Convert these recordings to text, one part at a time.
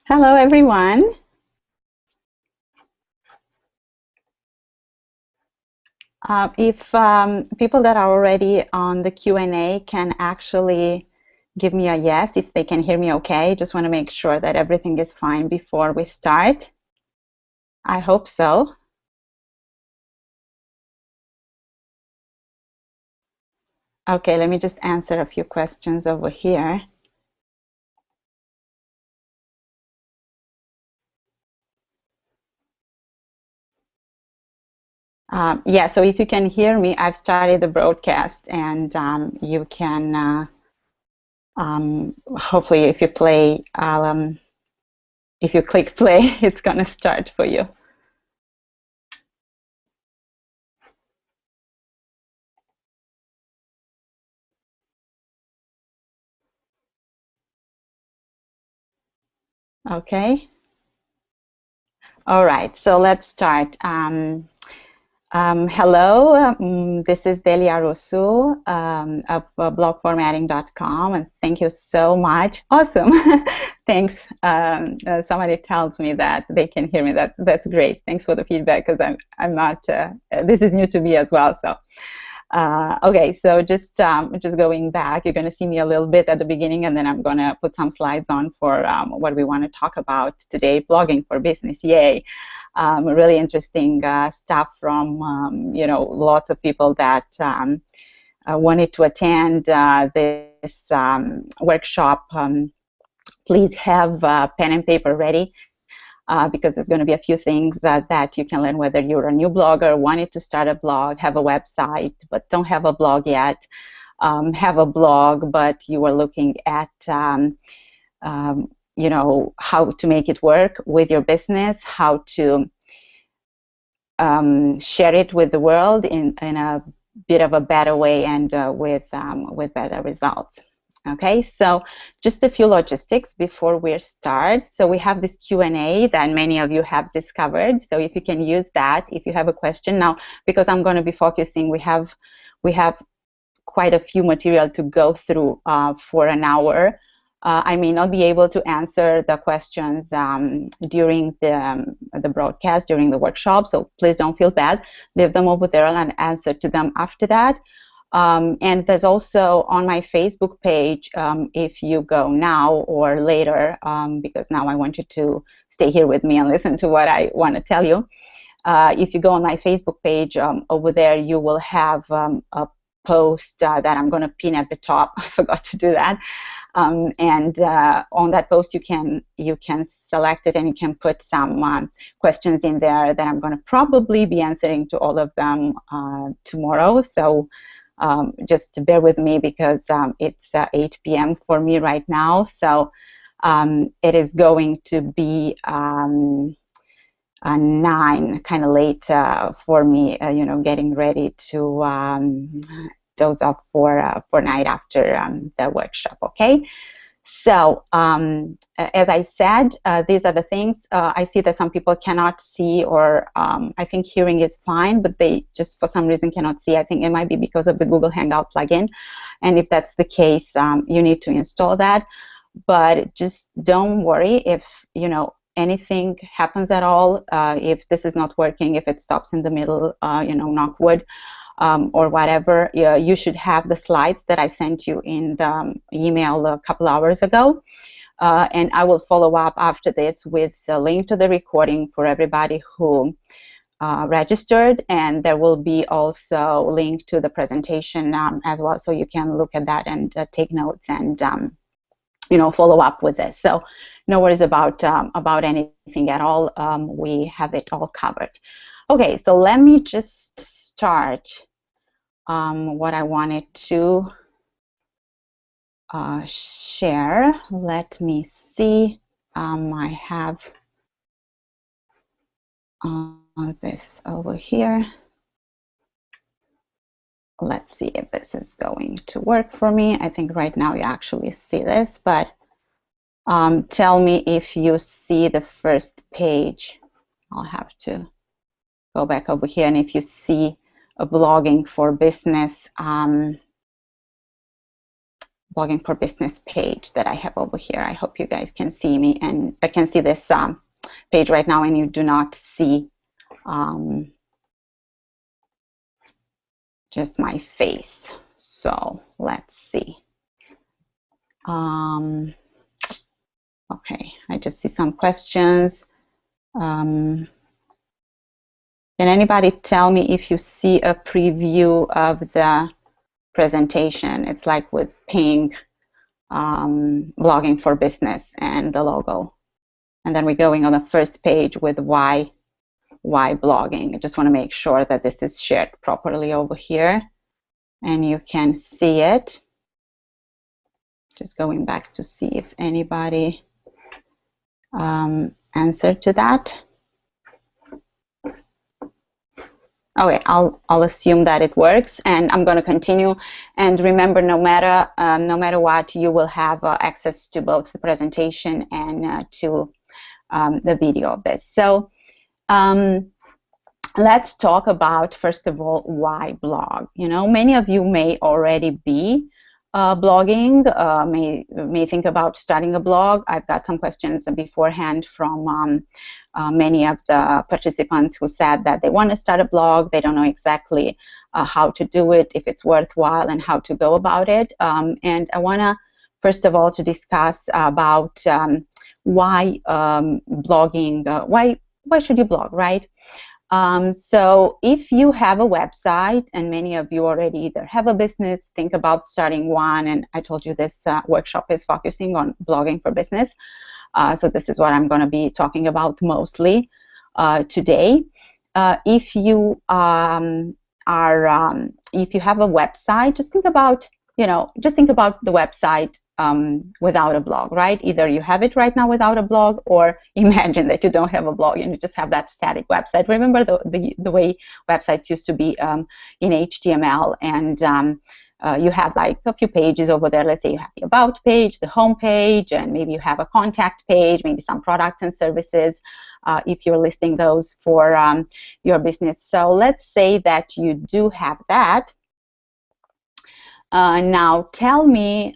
Hello, everyone. If people that are already on the Q&A can actually give me a yes, if they can hear me okay, just want to make sure that everything is fine before we start. I hope so. Okay, let me just answer a few questions over here. Yeah, so if you can hear me, I've started the broadcast and you can hopefully if you click play, it's gonna start for you. Okay. All right, so let's start. Hello, this is Delia Rousseau of blogformatting.com, and thank you so much. Awesome. Thanks. Somebody tells me that they can hear me. That's great. Thanks for the feedback because I'm not. This is new to me as well. So okay, so just going back, you're going to see me a little bit at the beginning, and then I'm going to put some slides on for what we want to talk about today, blogging for business. Yay! Really interesting stuff from lots of people that wanted to attend this workshop. Please have pen and paper ready because there's going to be a few things that you can learn whether you're a new blogger, wanting to start a blog, have a website, but don't have a blog yet, have a blog, but you are looking at how to make it work with your business, how to share it with the world in a bit of a better way and with better results. Okay, so just a few logistics before we start. So we have this Q&A that many of you have discovered. So if you can use that, if you have a question now, because I'm going to be focusing, we have quite a few material to go through for an hour. I may not be able to answer the questions during the broadcast, during the workshop, so please don't feel bad. Leave them over there and answer to them after that. And there's also on my Facebook page, if you go now or later, because now I want you to stay here with me and listen to what I want to tell you. If you go on my Facebook page, over there you will have a post that I'm going to pin at the top. I forgot to do that. And on that post you can select it and you can put some questions in there that I'm going to probably be answering to all of them tomorrow. So just bear with me because it's 8 p.m. for me right now. So it is going to be 9, kind of late for me, getting ready to doze off for night after the workshop. Okay, so as I said, these are the things. I see that some people cannot see, or I think hearing is fine, but they just for some reason cannot see. I think it might be because of the Google Hangout plugin, and if that's the case, you need to install that. But just don't worry if anything happens at all, if this is not working, if it stops in the middle, knock wood, or whatever. You should have the slides that I sent you in the email a couple hours ago. And I will follow up after this with the link to the recording for everybody who registered, and there will be also a link to the presentation as well, so you can look at that and take notes and follow up with this. So no worries about anything at all. We have it all covered. Okay, so let me just start what I wanted to share. Let me see. I have this over here. Let's see if this is going to work for me. I think right now you actually see this, but tell me if you see the first page. I'll have to go back over here, and if you see a blogging for business Blogging for Business page that I have over here. I hope you guys can see me, and I can see this page right now, and you do not see just my face. So let's see. Okay, I just see some questions. Can anybody tell me if you see a preview of the presentation? It's like with pink, Blogging for Business and the logo. And then we're going on the first page with why blogging. I just want to make sure that this is shared properly over here and you can see it. Just going back to see if anybody answered to that. Okay, I'll assume that it works, and I'm going to continue. And remember, no matter what, you will have access to both the presentation and to the video of this. So let's talk about, first of all, why blog. You know, many of you may already be blogging, may think about starting a blog. I've got some questions beforehand from many of the participants who said that they want to start a blog. They don't know exactly how to do it, if it's worthwhile, and how to go about it. And I want to, first of all, to discuss about why blogging, why should you blog, right? So if you have a website, and many of you already either have a business, think about starting one, and I told you this workshop is focusing on blogging for business. So this is what I'm going to be talking about mostly today. If you if you have a website, just think about, the website without a blog, right? Either you have it right now without a blog, or imagine that you don't have a blog and you just have that static website. Remember the way websites used to be in HTML, and you had like a few pages over there. Let's say you have the About page, the Home page, and maybe you have a contact page, maybe some products and services if you're listing those for your business. So let's say that you do have that. Now tell me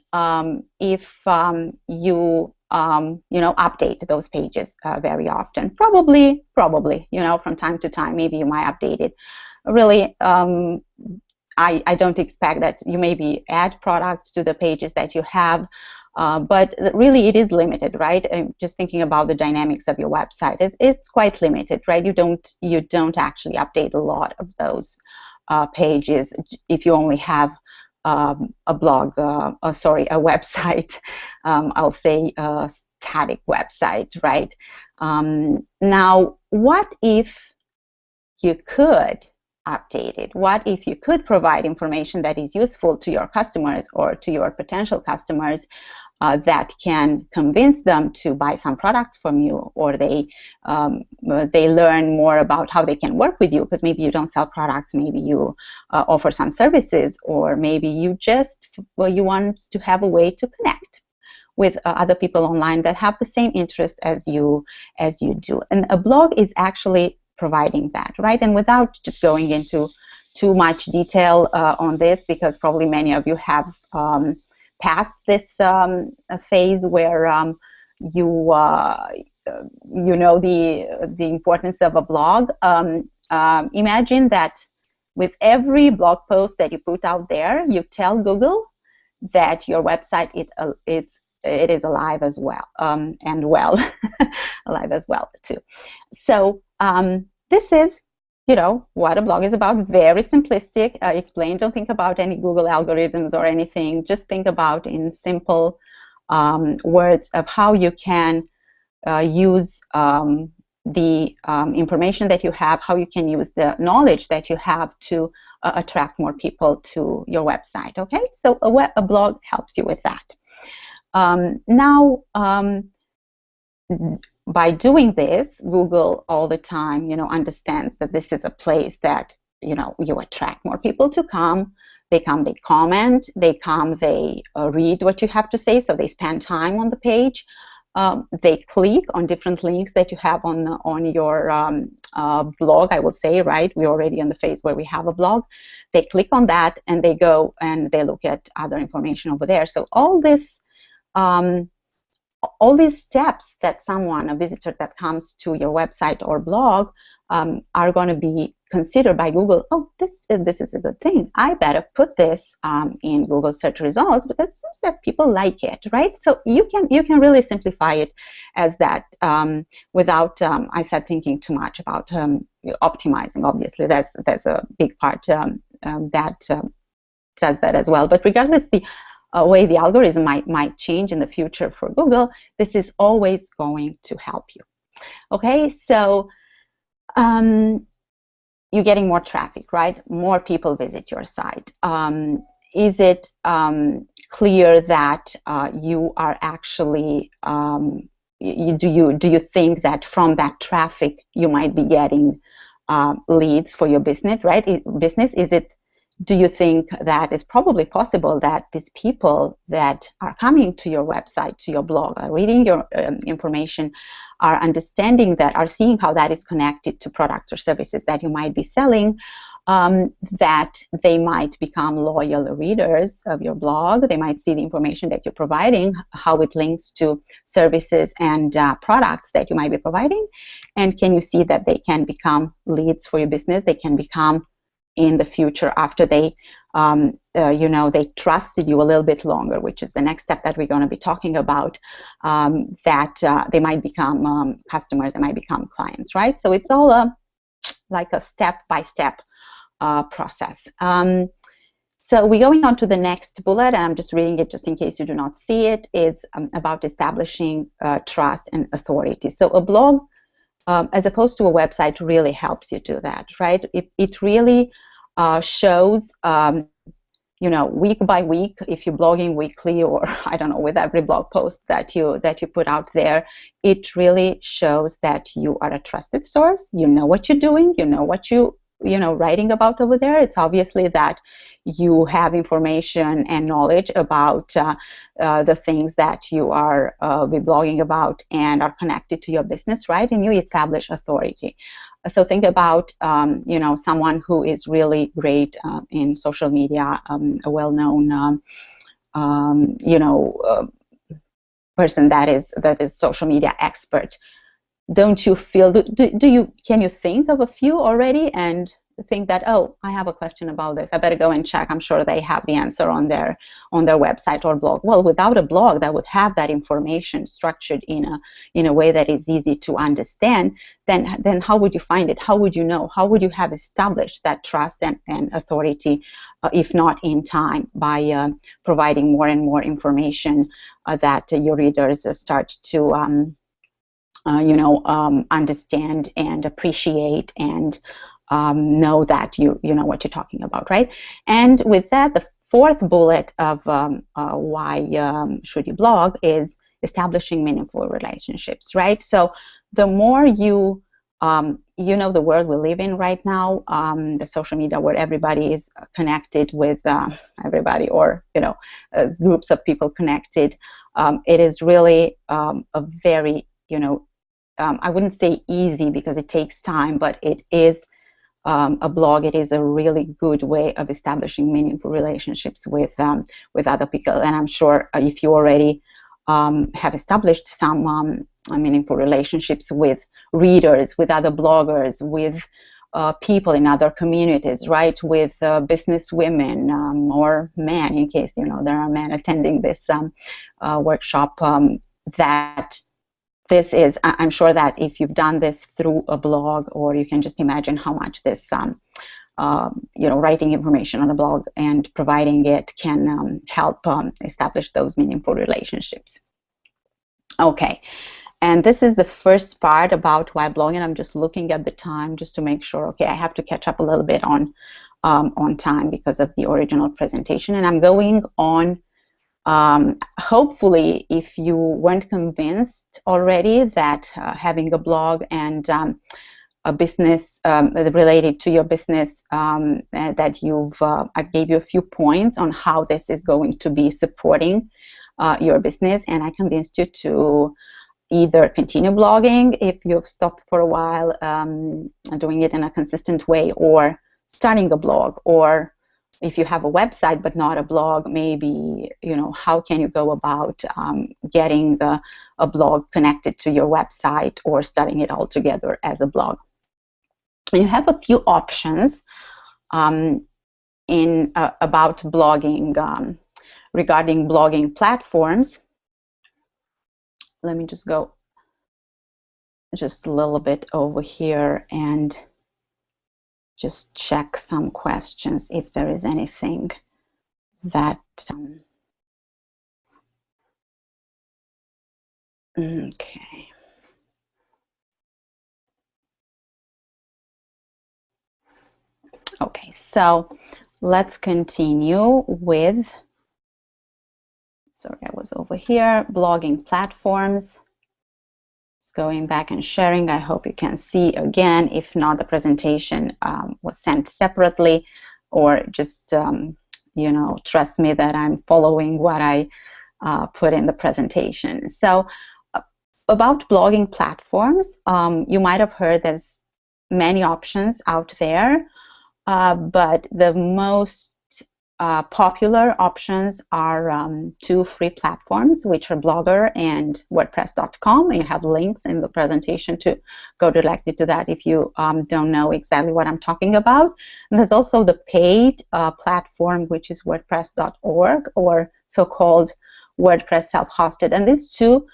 if you update those pages very often. Probably, from time to time, maybe you might update it. Really, I don't expect that you maybe add products to the pages that you have, but really it is limited, right? Just thinking about the dynamics of your website, it's quite limited, right? You don't actually update a lot of those pages if you only have a blog, a website, I'll say a static website, right? Now, what if you could update it? What if you could provide information that is useful to your customers or to your potential customers that can convince them to buy some products from you, or they learn more about how they can work with you, because maybe you don't sell products, maybe you offer some services, or maybe you just you want to have a way to connect with other people online that have the same interest as you do. And a blog is actually providing that, right? And without just going into too much detail on this, because probably many of you have past this phase where you know the importance of a blog. Imagine that with every blog post that you put out there, you tell Google that your website it is alive as well, and well, alive as well too. So this is what a blog is about. Very simplistic explained. Don't think about any Google algorithms or anything. Just think about in simple words of how you can use the information that you have, how you can use the knowledge that you have to attract more people to your website. Okay, so a blog helps you with that. Now, by doing this, Google all the time, understands that this is a place that, you attract more people to come. They come, they comment, they come, they read what you have to say, so they spend time on the page. they click on different links that you have on your blog, I will say, right? We're already in the phase where we have a blog. They click on that and they go and they look at other information over there. So all these steps that a visitor that comes to your website or blog are going to be considered by Google. Oh, this is a good thing. I better put this in Google search results because it seems that people like it, right? So you can really simplify it as that without I said thinking too much about optimizing. Obviously, that's a big part that does that as well. But regardless, the way the algorithm might change in the future for Google, this is always going to help you. Okay, so you're getting more traffic, right? More people visit your site. Is it clear that you are actually do you think that from that traffic you might be getting leads for your business, right? Do you think that it's probably possible that these people that are coming to your website, to your blog, are reading your information, are understanding that, are seeing how that is connected to products or services that you might be selling, that they might become loyal readers of your blog? They might see the information that you're providing, how it links to services and products that you might be providing, and can you see that they can become leads for your business? They can become, in the future, after they they trusted you a little bit longer, which is the next step that we're going to be talking about, that they might become customers, they might become clients, right? So it's all like a step-by-step process. So we're going on to the next bullet, and I'm just reading it just in case you do not see it, is about establishing trust and authority. So a blog, as opposed to a website, really helps you do that, right? It really shows, week by week, if you're blogging weekly, or I don't know, with every blog post that you put out there, it really shows that you are a trusted source. You know what you're doing. You know what writing about over there. It's obviously that you have information and knowledge about the things that you are be blogging about and are connected to your business, right? And you establish authority. So think about someone who is really great in social media, a well-known person that is social media expert. Don't you feel, can you think of a few already and think that, oh, I have a question about this, I better go and check, I'm sure they have the answer on their website or blog? Well, without a blog that would have that information structured in a way that is easy to understand, then how would you find it? How would you know? How would you have established that trust and authority, if not in time, by providing more and more information that your readers start to understand and appreciate and know that you know what you're talking about, right? And with that, the fourth bullet of why should you blog is establishing meaningful relationships, right? So the more the world we live in right now, the social media where everybody is connected with everybody, or groups of people connected, it is really a very I wouldn't say easy because it takes time, but it is a blog. It is a really good way of establishing meaningful relationships with other people. And I'm sure if you already have established some meaningful relationships with readers, with other bloggers, with people in other communities, right? With business women or men, in case there are men attending this workshop, that this is, I'm sure that if you've done this through a blog, or you can just imagine how much this, writing information on a blog and providing it can help establish those meaningful relationships. Okay, and this is the first part about why blogging. I'm just looking at the time just to make sure, okay, I have to catch up a little bit on time because of the original presentation, and I'm going on. Hopefully, if you weren't convinced already that having a blog and a business related to your business, that I gave you a few points on how this is going to be supporting your business, and I convinced you to either continue blogging if you've stopped for a while, doing it in a consistent way, or starting a blog, or if you have a website but not a blog, maybe, how can you go about getting a blog connected to your website or starting it all together as a blog. And you have a few options about blogging, regarding blogging platforms. Let me just go just a little bit over here and just check some questions if there is anything that okay. Okay, so let's continue with, sorry, I was over here, blogging platforms. Just going back and sharing. I hope you can see again. If not, the presentation was sent separately, or just, trust me that I'm following what I put in the presentation. So about blogging platforms, you might have heard there's many options out there. But the most popular options are two free platforms, which are Blogger and WordPress.com. You have links in the presentation to go directly to that if you don't know exactly what I'm talking about. And there's also the paid platform, which is WordPress.org, or so-called WordPress self-hosted. And these two,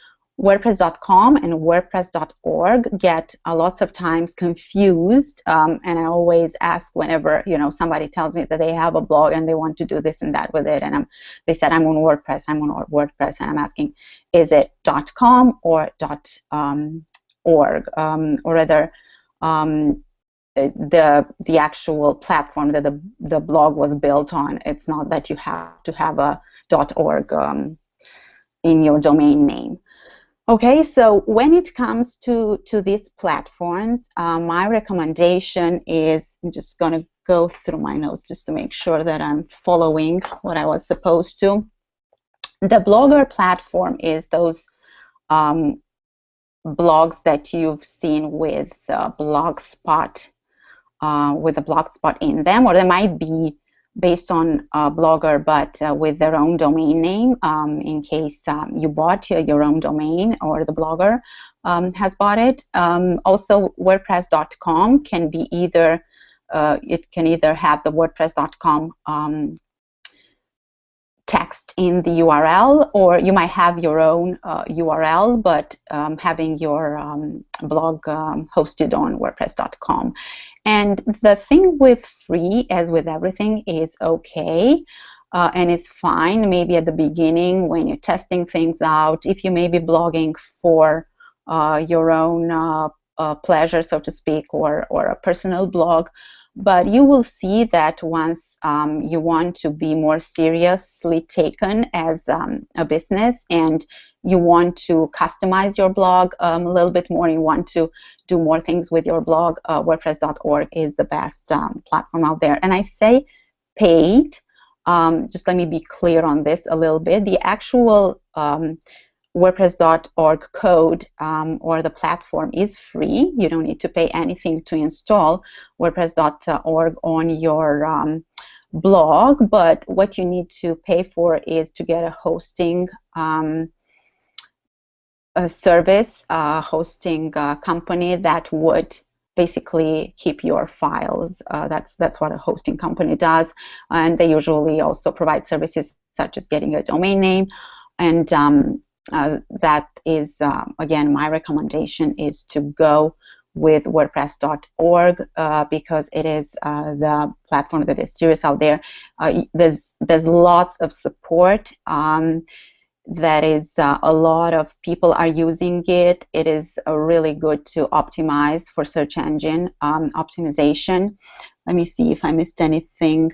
WordPress.com and WordPress.org, get lots of times confused, and I always ask whenever somebody tells me that they have a blog and they want to do this and that with it, and they said I'm on WordPress, and I'm asking, is it .com or .org, or rather the actual platform that the blog was built on. It's not that you have to have a .org in your domain name. Okay, so when it comes to these platforms, my recommendation is, I'm just going to go through my notes just to make sure that I'm following what I was supposed to. The Blogger platform is those blogs that you've seen with Blogspot, with a Blogspot in them, or they might be based on Blogger, but with their own domain name, in case you bought your own domain or the Blogger has bought it. Also, WordPress.com can be either, it can either have the WordPress.com text in the URL, or you might have your own URL, but having your blog hosted on WordPress.com. And the thing with free, as with everything, is okay, and it's fine maybe at the beginning when you're testing things out, if you may be blogging for your own pleasure, so to speak, or a personal blog. But you will see that once you want to be more seriously taken as a business, and you want to customize your blog a little bit more, you want to do more things with your blog, WordPress.org is the best platform out there. And I say paid, just let me be clear on this a little bit. The actual WordPress.org code or the platform is free. You don't need to pay anything to install WordPress.org on your blog, but what you need to pay for is to get a hosting a service, hosting company that would basically keep your files. That's what a hosting company does, and they usually also provide services such as getting a domain name, and that is, again, my recommendation is to go with WordPress.org because it is the platform that is serious out there. There's lots of support. That is, a lot of people are using it. It is really good to optimize for search engine optimization. Let me see if I missed anything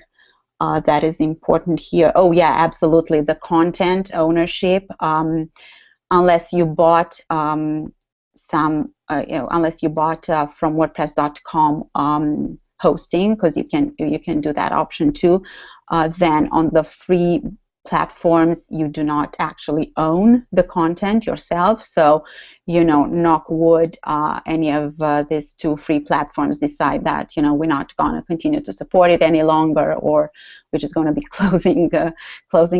that is important here. Oh yeah, absolutely, the content ownership. Unless you bought unless you bought from WordPress.com hosting, because you can do that option too. Then on the free platforms, you do not actually own the content yourself. So, knock wood, any of these two free platforms decide that, we're not going to continue to support it any longer, or we're just going to be closing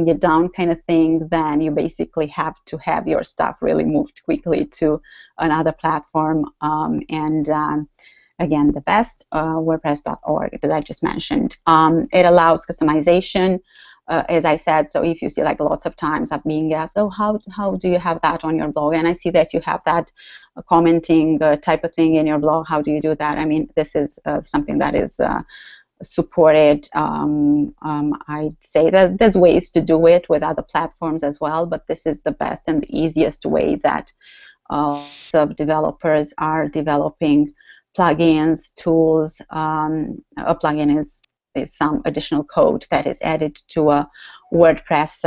it down kind of thing, then you basically have to have your stuff really moved quickly to another platform. Again, the best, WordPress.org that I just mentioned. It allows customization, as I said. So if you see, like, lots of times I'm being asked, oh, how do you have that on your blog? And I see that you have that commenting type of thing in your blog. How do you do that? I mean, this is something that is supported. I'd say that there's ways to do it with other platforms as well, but this is the best and the easiest way that lots of developers are developing plugins, tools. A plugin is some additional code that is added to a WordPress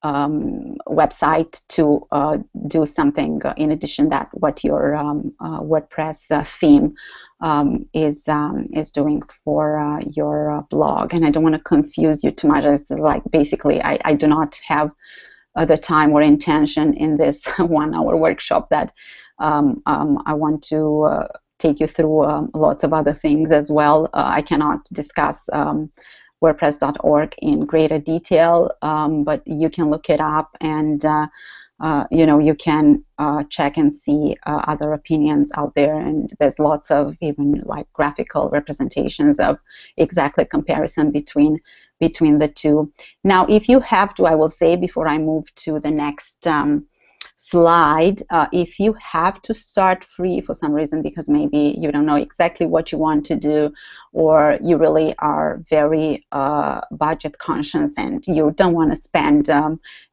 website to do something in addition that what your WordPress theme is doing for your blog. And I don't want to confuse you too much. It's like, basically, I do not have the time or intention in this 1-hour workshop that I want to take you through lots of other things as well. I cannot discuss WordPress.org in greater detail, but you can look it up, and you can check and see other opinions out there, and there's lots of even like graphical representations of exactly comparison between the two. Now, if you have to, I will say before I move to the next slide, if you have to start free for some reason, because maybe you don't know exactly what you want to do, or you really are very budget conscious and you don't want to spend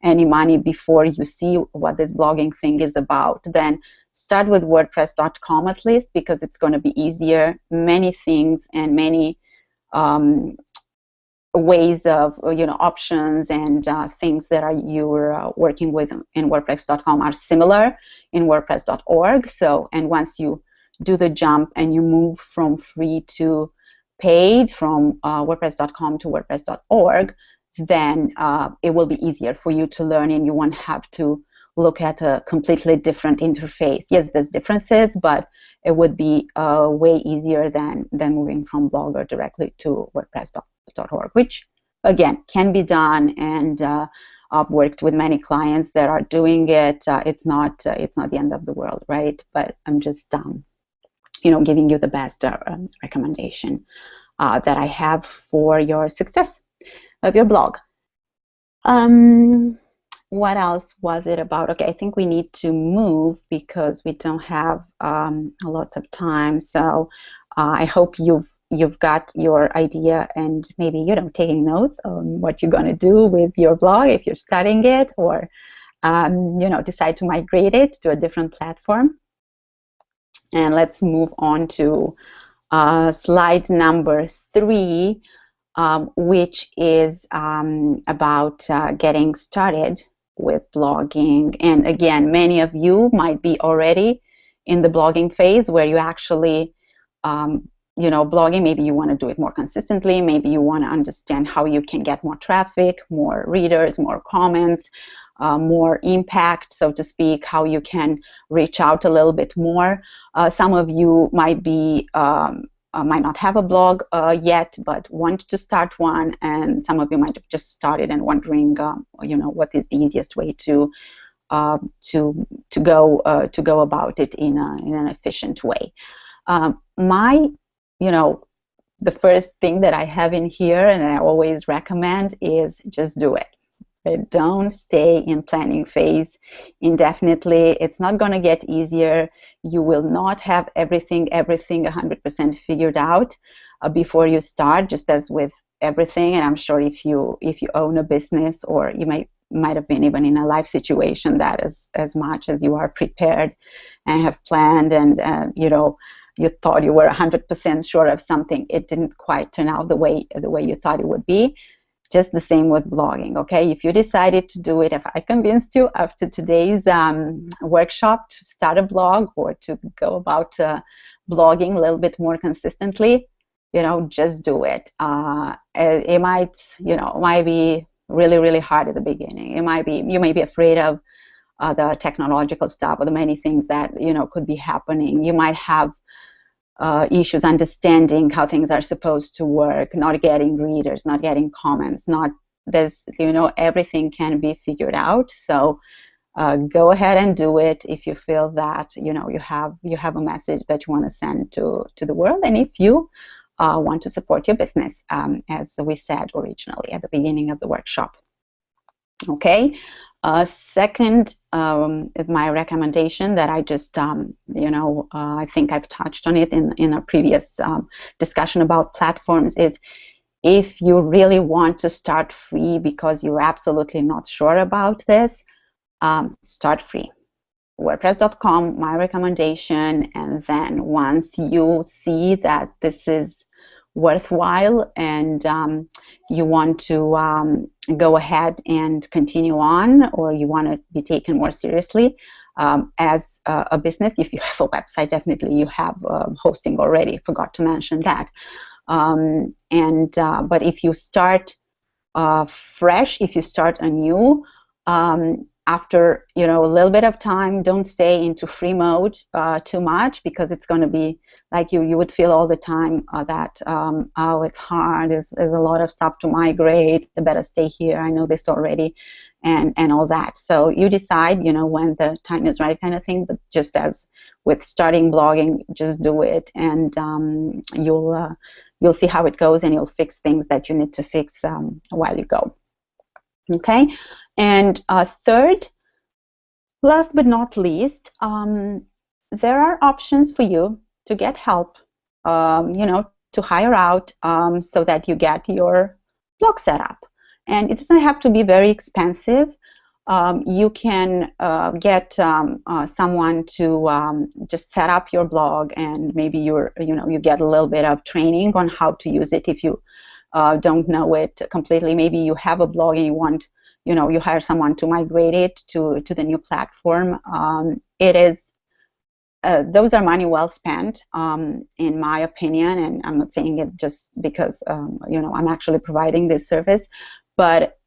any money before you see what this blogging thing is about, then start with WordPress.com at least, because it's going to be easier. Many things and many ways of, options and things that you're working with in WordPress.com are similar in WordPress.org. So, and once you do the jump and you move from free to paid, from WordPress.com to WordPress.org, then it will be easier for you to learn, and you won't have to look at a completely different interface. Yes, there's differences, but it would be way easier than moving from Blogger directly to WordPress.org, which again can be done, and I've worked with many clients that are doing it. It's not the end of the world, right? But I'm just giving you the best recommendation that I have for your success of your blog. What else was it about? Okay, I think we need to move because we don't have lots of time. So I hope you've got your idea, and maybe you're taking notes on what you're going to do with your blog if you're studying it, or decide to migrate it to a different platform. And let's move on to slide number 3, which is about getting started with blogging. And again, many of you might be already in the blogging phase where you actually blogging, maybe you want to do it more consistently, maybe you want to understand how you can get more traffic, more readers, more comments, more impact, so to speak, how you can reach out a little bit more. Some of you might not have a blog yet, but want to start one, and some of you might have just started and wondering, what is the easiest way to go about it in an efficient way. The first thing that I have in here, and I always recommend, is just do it. Don't stay in planning phase indefinitely. It's not going to get easier. You will not have everything 100% figured out before you start, just as with everything. And I'm sure if you own a business, or you might have been even in a life situation that as much as you are prepared and have planned, and you thought you were 100% sure of something, it didn't quite turn out the way you thought it would be. Just the same with blogging, okay? If you decided to do it, if I convinced you after today's workshop to start a blog or to go about blogging a little bit more consistently, just do it. It might, might be really, really hard at the beginning. You may be afraid of the technological stuff or the many things that, could be happening. You might have issues understanding how things are supposed to work, not getting readers, not getting comments, everything can be figured out. So go ahead and do it if you feel that you have a message that you want to send to the world, and if you want to support your business, as we said originally at the beginning of the workshop. Okay. Second, my recommendation that I just, I think I've touched on it in a previous discussion about platforms, is if you really want to start free because you're absolutely not sure about this, start free. WordPress.com, my recommendation, and then once you see that this is worthwhile and you want to go ahead and continue on, or you want to be taken more seriously as a business, if you have a website, definitely you have hosting already. Forgot to mention that. But if you start fresh, if you start anew, after a little bit of time, don't stay into free mode too much, because it's going to be like you would feel all the time that oh, it's hard, there's a lot of stuff to migrate, I better stay here, I know this already, and all that. So you decide when the time is right, kind of thing. But just as with starting blogging, just do it, and you'll see how it goes, and you'll fix things that you need to fix while you go. Okay. And third, last but not least, there are options for you to get help, to hire out so that you get your blog set up. And it doesn't have to be very expensive. You can get someone to just set up your blog, and maybe you get a little bit of training on how to use it if you don't know it completely. Maybe you have a blog and you want you hire someone to migrate it to the new platform. Those are money well spent, in my opinion, and I'm not saying it just because I'm actually providing this service, but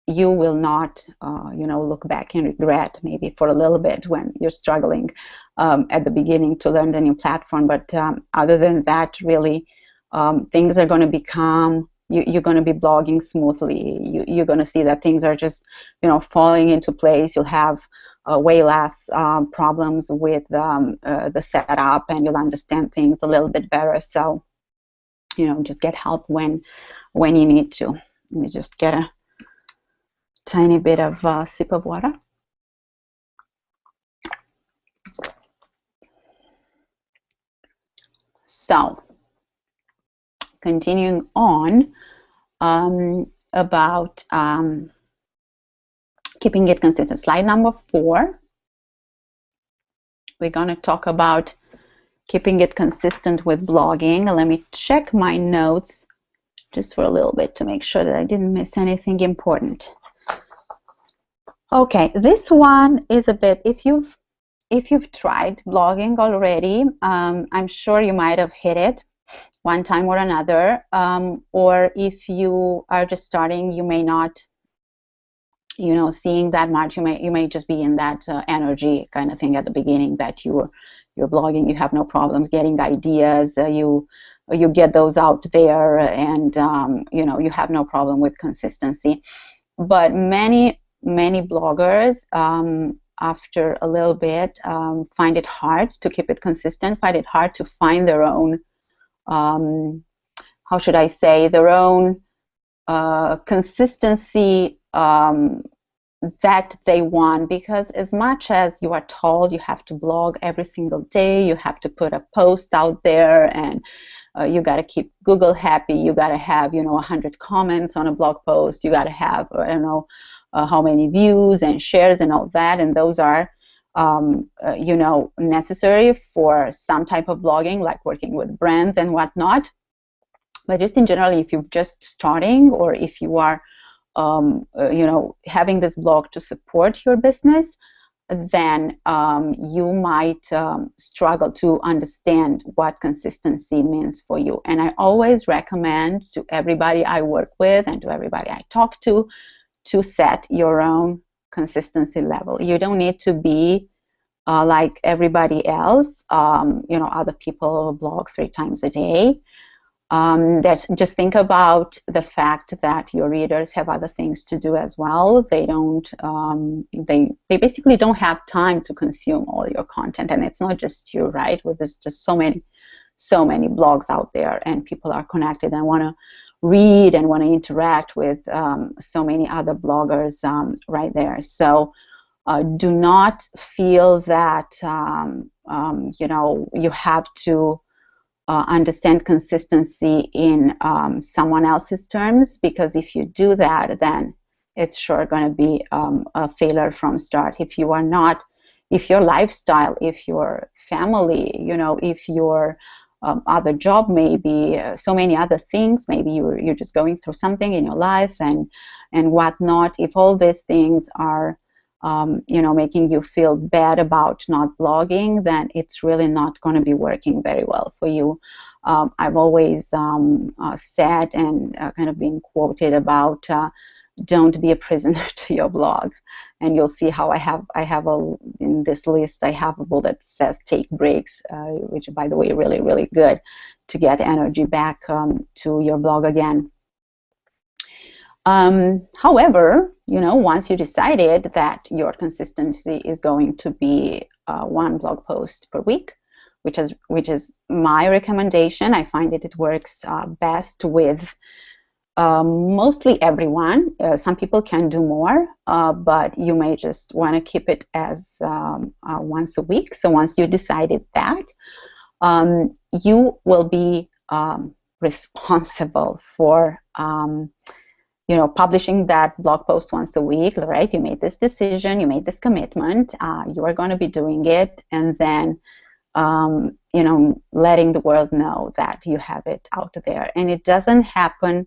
you will not look back and regret, maybe for a little bit when you're struggling at the beginning to learn the new platform. But other than that, really, things are going to become, you're going to be blogging smoothly. You're going to see that things are just, falling into place. You'll have way less problems with the setup, and you'll understand things a little bit better. So, just get help when you need to. Let me just get a tiny bit of sip of water. So, continuing on about keeping it consistent. Slide number 4. We're going to talk about keeping it consistent with blogging. Let me check my notes just for a little bit to make sure that I didn't miss anything important. Okay, this one is a bit, if you've tried blogging already, I'm sure you might have hit it one time or another, or if you are just starting, you may not, seeing that much. You may just be in that energy kind of thing at the beginning, that you're blogging, you have no problems getting ideas, you get those out there, and you have no problem with consistency. But many bloggers, after a little bit, find it hard to keep it consistent, find it hard to find their own, how should I say, their own consistency that they want. Because as much as you are told you have to blog every single day, you have to put a post out there, and you got to keep Google happy, you got to have 100 comments on a blog post, you got to have I don't know how many views and shares and all that, and those are necessary for some type of blogging, like working with brands and whatnot. But just in general, if you're just starting, or if you are having this blog to support your business, then you might struggle to understand what consistency means for you. And I always recommend to everybody I work with and to everybody I talk to set your own consistency level. You don't need to be like everybody else. Other people blog 3 times a day. That just think about the fact that your readers have other things to do as well. They don't. They basically don't have time to consume all your content, and it's not just you, right? There's just so many blogs out there, and people are connected and want to read and want to interact with so many other bloggers right there. So do not feel that you have to understand consistency in someone else's terms, because if you do that, then it's sure going to be a failure from start. If your lifestyle, if your family, if your other job, maybe so many other things, maybe you're just going through something in your life and whatnot, if all these things are making you feel bad about not blogging, then it's really not going to be working very well for you. I've always said and kind of been quoted about don't be a prisoner to your blog. And you'll see how I have in this list, I have a bullet that says take breaks, which, by the way, really, really good to get energy back to your blog again. However, once you decided that your consistency is going to be 1 blog post per week, which is my recommendation. I find it works best with mostly everyone. Some people can do more, but you may just want to keep it as once a week. So once you decided that, you will be responsible for publishing that blog post once a week, right? You made this decision, you made this commitment, you are going to be doing it, and then letting the world know that you have it out there. And it doesn't happen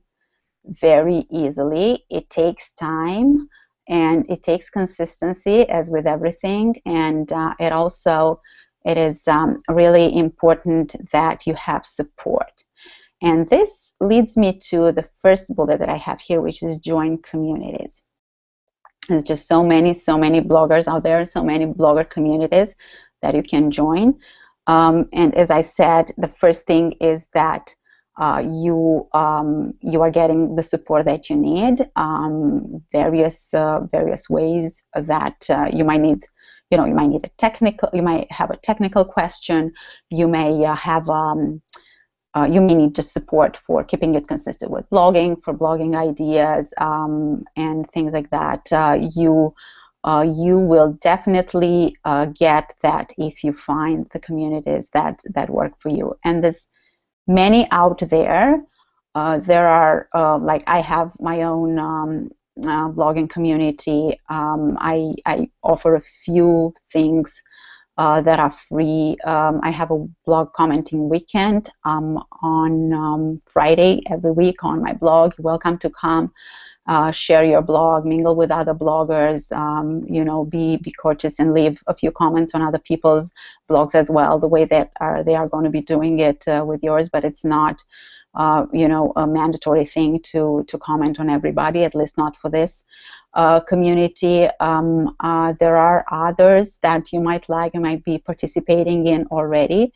very easily. It takes time and it takes consistency, as with everything. And it is really important that you have support. And this leads me to the first bullet that I have here, which is join communities. There's just so many bloggers out there, so many blogger communities that you can join. And as I said, the first thing is that you are getting the support that you need. Various ways that you might need. You might need you might have a technical question. You may have you may need just support for keeping it consistent with blogging, for blogging ideas, and things like that. You will definitely get that if you find the communities that work for you. And there's many out there. There are, like I have my own blogging community. I offer a few things that are free. I have a blog commenting weekend on Friday every week on my blog. You're welcome to come, share your blog, mingle with other bloggers, be courteous and leave a few comments on other people's blogs as well, the way that they are going to be doing it with yours. But it's not a mandatory thing to comment on everybody, at least not for this community. There are others that you might like, you might be participating in already.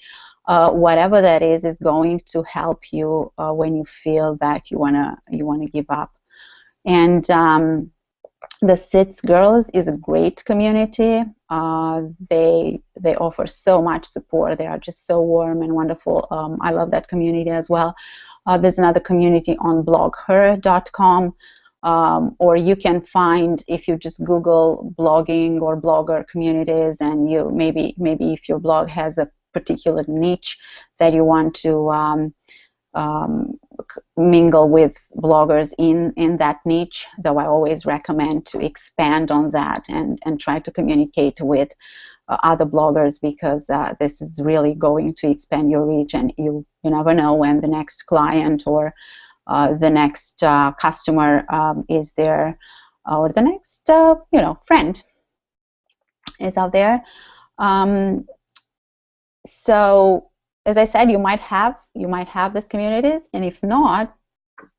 Whatever that is going to help you when you feel that you wanna give up. And the SITS Girls is a great community. They offer so much support. They are just so warm and wonderful. I love that community as well. There's another community on blogher.com, or you can find, if you just Google blogging or blogger communities, and you maybe if your blog has a particular niche that you want to mingle with bloggers in that niche, though I always recommend to expand on that and try to communicate with other bloggers, because this is really going to expand your reach, and you never know when the next client or the next customer is there, or the next friend. is out there. So as I said, you might have these communities, and if not,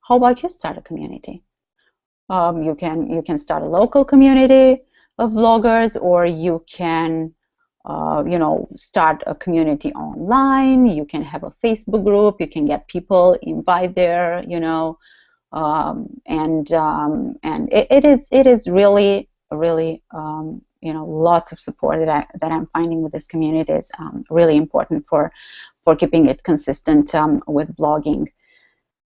how about you start a community? You can start a local community of vloggers, or you can start a community online. You can have a Facebook group. You can get people, invite there, and it is really lots of support that I'm finding with this community is really important for keeping it consistent with blogging.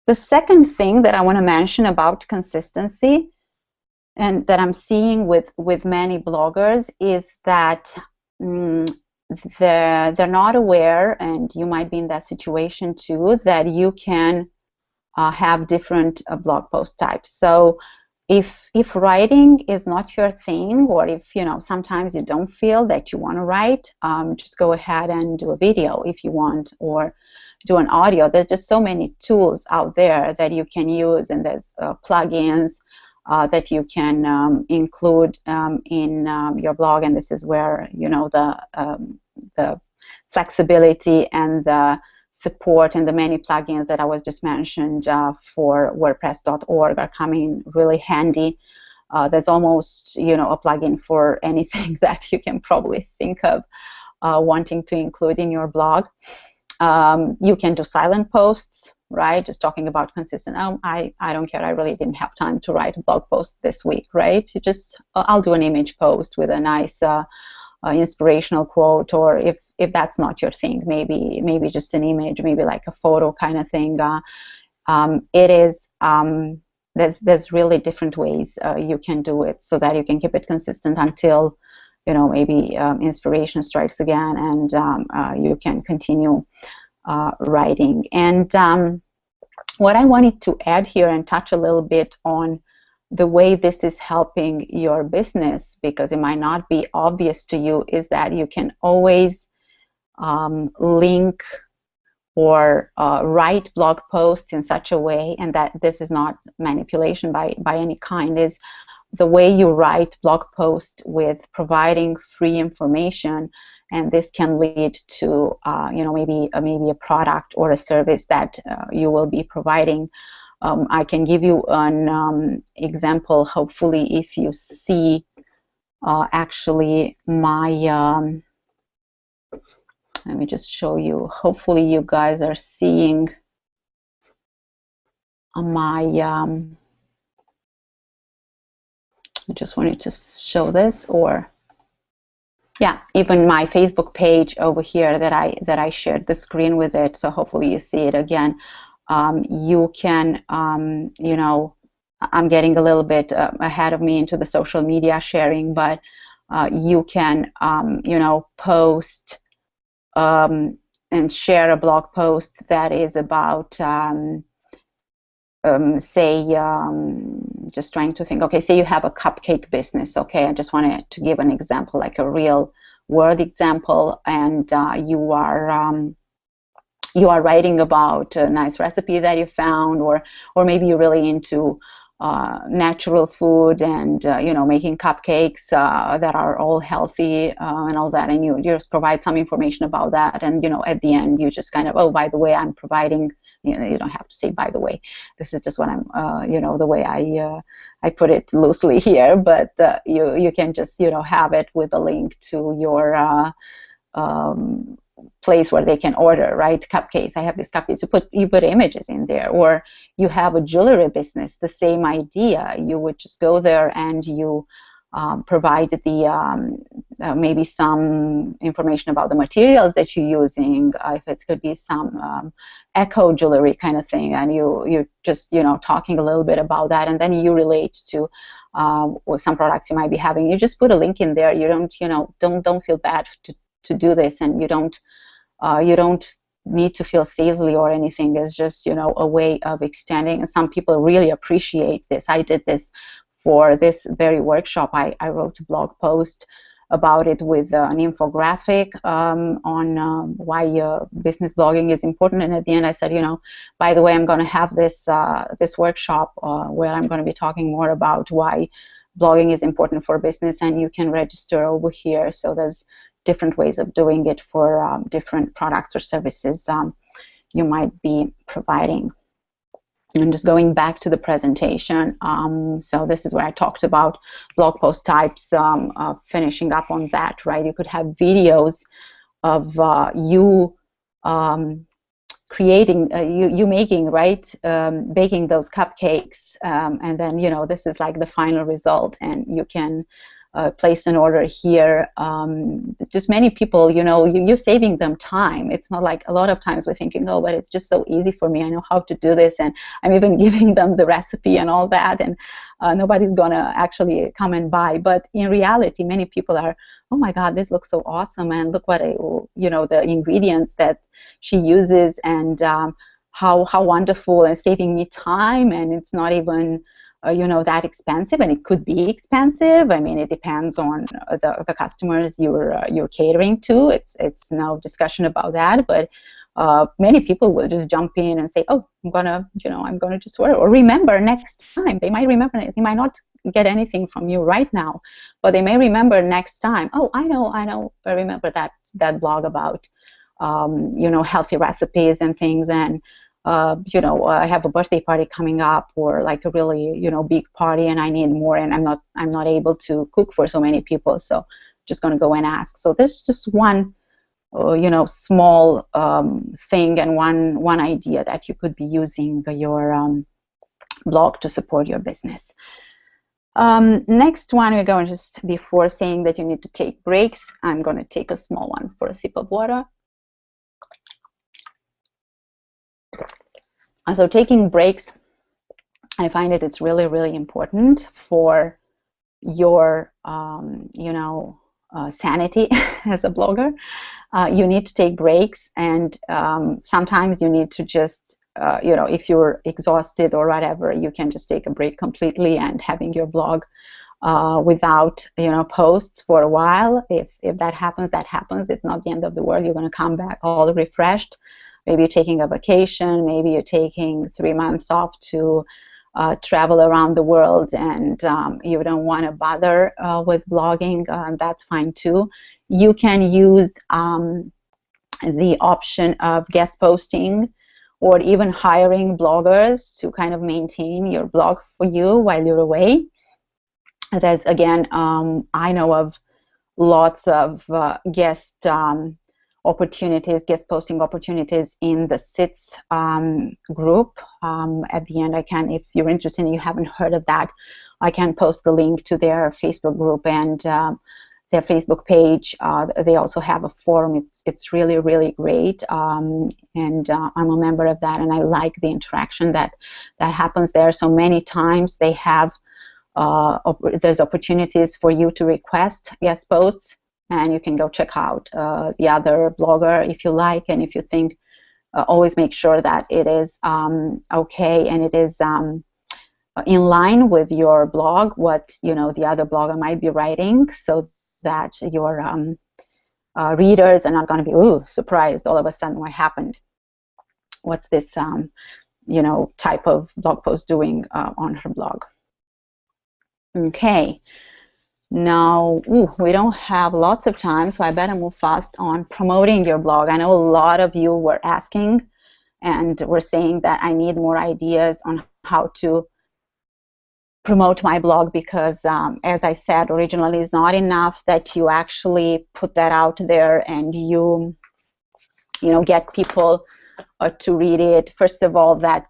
The second thing that I want to mention about consistency, and that I'm seeing with many bloggers, is that they're not aware, and you might be in that situation too, that you can have different blog post types. So if writing is not your thing, or if sometimes you don't feel that you want to write, just go ahead and do a video if you want, or do an audio. There's just so many tools out there that you can use, and there's plugins that you can include in your blog, and this is where the flexibility and the support and the many plugins that I was just mentioned for WordPress.org are coming really handy. There's almost a plugin for anything that you can probably think of wanting to include in your blog. You can do silent posts, right? Just talking about consistent. I don't care. I really didn't have time to write a blog post this week, right? You just I'll do an image post with a nice inspirational quote, or if that's not your thing, maybe just an image, maybe like a photo kind of thing. It is there's really different ways you can do it so that you can keep it consistent until maybe inspiration strikes again, and you can continue writing. And what I wanted to add here and touch a little bit on the way this is helping your business, because it might not be obvious to you, is that you can always link or write blog posts in such a way, and that this is not manipulation by any kind, is the way you write blog posts with providing free information, and this can lead to maybe a product or a service that you will be providing. I can give you an example, hopefully, if you see actually my let me just show you. Hopefully you guys are seeing my I just wanted to show this, or yeah, even my Facebook page over here that I shared the screen with it, so hopefully you see it again. You can I'm getting a little bit ahead of me into the social media sharing, but you can post and share a blog post that is about say, just trying to think, okay, say you have a cupcake business, okay, I just wanted to give an example, like a real world example, and you are writing about a nice recipe that you found, or maybe you're really into natural food, and making cupcakes that are all healthy and all that, and you just provide some information about that, and at the end you just kind of, oh, by the way, I'm providing, you don't have to say by the way, this is just what I'm the way I put it loosely here, but you can just have it with a link to your place where they can order, right? Cupcakes. I have these cupcakes. You put images in there, or you have a jewelry business. The same idea. You would just go there and you provide the maybe some information about the materials that you're using. If it could be some eco jewelry kind of thing, and you're just talking a little bit about that, and then you relate to some products you might be having. You just put a link in there. You don't feel bad to do this, and you don't need to feel silly or anything. It's just a way of extending, and some people really appreciate this. I did this for this very workshop. I wrote a blog post about it with an infographic on why business blogging is important, and at the end I said, by the way, I'm going to have this this workshop where I'm going to be talking more about why blogging is important for business, and you can register over here. So there's different ways of doing it for different products or services you might be providing. And just going back to the presentation, so this is where I talked about blog post types, finishing up on that, right? You could have videos of you creating, you making, right, baking those cupcakes, and then, you know, this is like the final result, and you can place an order here. Just many people, you know, you're saving them time. It's not like a lot of times we're thinking, oh, but it's just so easy for me. I know how to do this, and I'm even giving them the recipe and all that, and nobody's gonna actually come and buy. But in reality, many people are, oh my God, this looks so awesome, and look what you know, the ingredients that she uses, and how wonderful, and saving me time, and it's not even you know, that expensive, and it could be expensive. I mean, it depends on the customers you're catering to. It's no discussion about that. But many people will just jump in and say, "Oh, I'm gonna just order," or remember next time. They might remember. They might not get anything from you right now, but they may remember next time. Oh, I know. I remember that blog about you know, healthy recipes and things, and you know, I have a birthday party coming up, or like a really, you know, big party, and I need more, and I'm not able to cook for so many people, so just going to go and ask. So this is just one you know, small thing, and one idea that you could be using your blog to support your business. Next one, we're going, just before saying that you need to take breaks, I'm going to take a small one for a sip of water. So taking breaks, I find it's really, really important for your, you know, sanity as a blogger. You need to take breaks, and sometimes you need to just, you know, if you're exhausted or whatever, you can just take a break completely, and having your blog without, you know, posts for a while. If that happens, that happens. It's not the end of the world. You're going to come back all refreshed. Maybe you're taking a vacation, maybe you're taking 3 months off to travel around the world, and you don't want to bother with blogging, that's fine too. You can use the option of guest posting, or even hiring bloggers to kind of maintain your blog for you while you're away. There's, again, I know of lots of guest posting opportunities in the SITS group. At the end, I can, if you're interested and you haven't heard of that, I can post the link to their Facebook group and their Facebook page. They also have a forum. It's really, really great, and I'm a member of that, and I like the interaction that happens there. So many times they have there's opportunities for you to request guest posts, and you can go check out the other blogger if you like, and if you think, always make sure that it is okay, and it is in line with your blog, what, you know, the other blogger might be writing, so that your readers are not going to be, ooh, surprised all of a sudden, what happened? What's this you know, type of blog post doing on her blog? Okay. Now, we don't have lots of time, so I better move fast on promoting your blog. I know a lot of you were asking and were saying that I need more ideas on how to promote my blog, because as I said originally, it's not enough that you actually put that out there and you know, get people to read it. First of all, that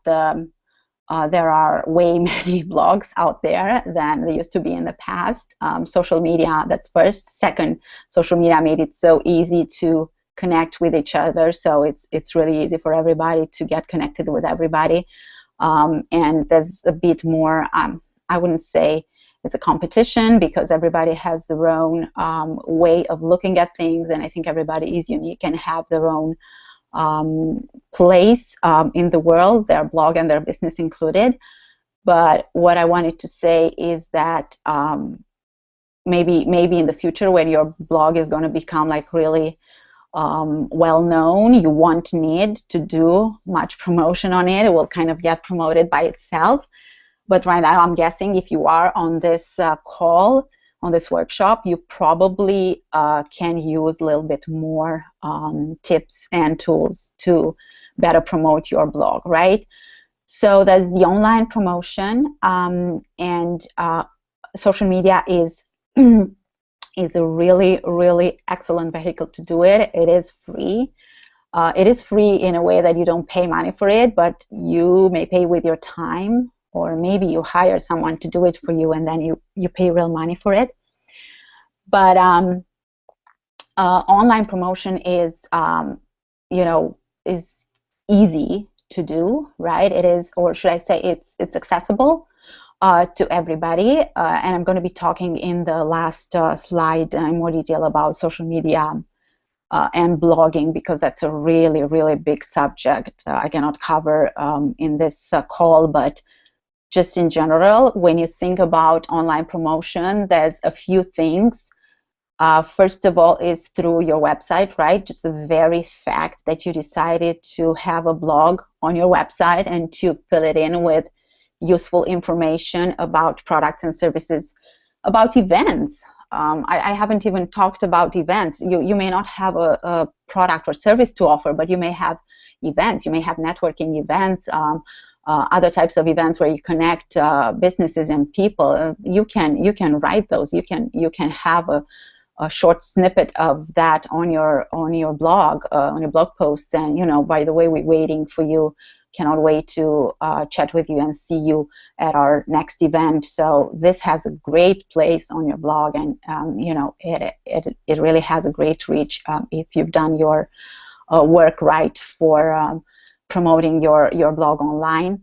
there are way many blogs out there than there used to be in the past. Social media, that's first. Second, social media made it so easy to connect with each other, so it's really easy for everybody to get connected with everybody. And there's a bit more, I wouldn't say it's a competition, because everybody has their own way of looking at things, and I think everybody is unique and have their own place in the world, their blog and their business included. But what I wanted to say is that maybe in the future, when your blog is going to become like really well known, you won't need to do much promotion on it. It will kind of get promoted by itself. But right now, I'm guessing if you are on this call, on this workshop, you probably can use a little bit more tips and tools to better promote your blog, right? So there's the online promotion, and social media is is a really, really excellent vehicle to do it. It is free. It is free in a way that you don't pay money for it, but you may pay with your time, or maybe you hire someone to do it for you, and then you pay real money for it. But online promotion is, is easy to do, right? It is, or should I say, it's accessible to everybody. And I'm going to be talking in the last slide in more detail about social media and blogging, because that's a really, really big subject I cannot cover in this call. But just in general, when you think about online promotion, there's a few things. First of all is through your website, right? Just the very fact that you decided to have a blog on your website and to fill it in with useful information about products and services, about events. I haven't even talked about events. You may not have a product or service to offer, but you may have events. You may have networking events, other types of events where you connect businesses and people. You can write those. You can have a short snippet of that on your blog, on your blog posts. And by the way, we're waiting for you. Cannot wait to chat with you and see you at our next event. So this has a great place on your blog, and it really has a great reach if you've done your work right for promoting your blog online.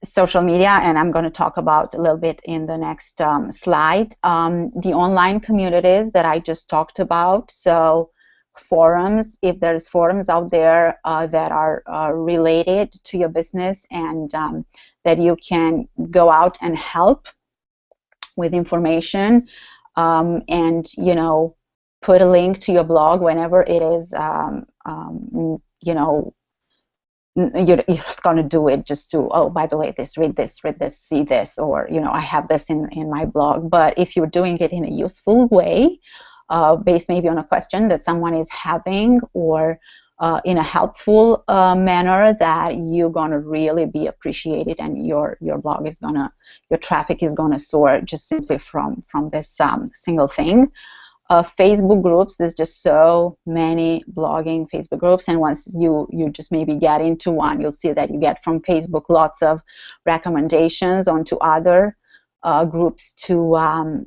Social media, and I'm going to talk about a little bit in the next slide. The online communities that I just talked about. So forums, if there's forums out there that are related to your business, and that you can go out and help with information, and put a link to your blog whenever it is, you're not going to do it just to, oh, by the way, read this, see this, or I have this in my blog. But if you're doing it in a useful way, based maybe on a question that someone is having, or in a helpful manner, that you're going to really be appreciated, and your blog is going to, your traffic is going to soar just simply from this single thing. Facebook groups, there's just so many blogging Facebook groups, and once you just maybe get into one, you'll see that you get from Facebook lots of recommendations onto other groups to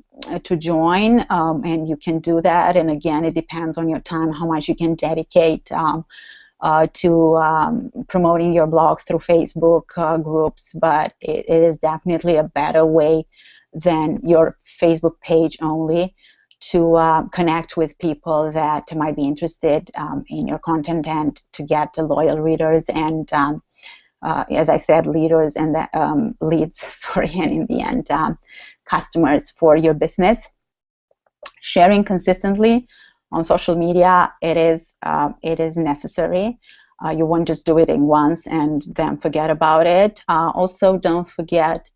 join, and you can do that. And again, it depends on your time, how much you can dedicate to promoting your blog through Facebook groups. But it is definitely a better way than your Facebook page only to connect with people that might be interested in your content, and to get the loyal readers and, as I said, leaders and the, leads, sorry, and in the end, customers for your business. Sharing consistently on social media, it is necessary. You won't just do it in once and then forget about it. Also, don't forget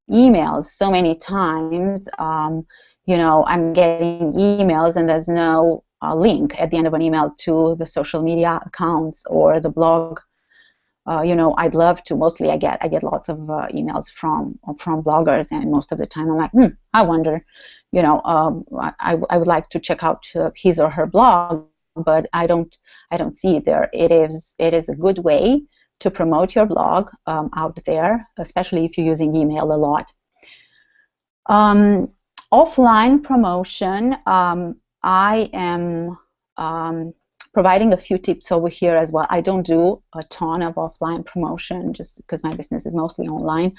emails. So many times, I'm getting emails and there's no link at the end of an email to the social media accounts or the blog. I'd love to. Mostly, I get lots of emails from bloggers, and most of the time I'm like, I wonder, I would like to check out his or her blog, but I don't see it there. It is a good way to promote your blog out there, especially if you're using email a lot. Offline promotion, I am providing a few tips over here as well. I don't do a ton of offline promotion just because my business is mostly online,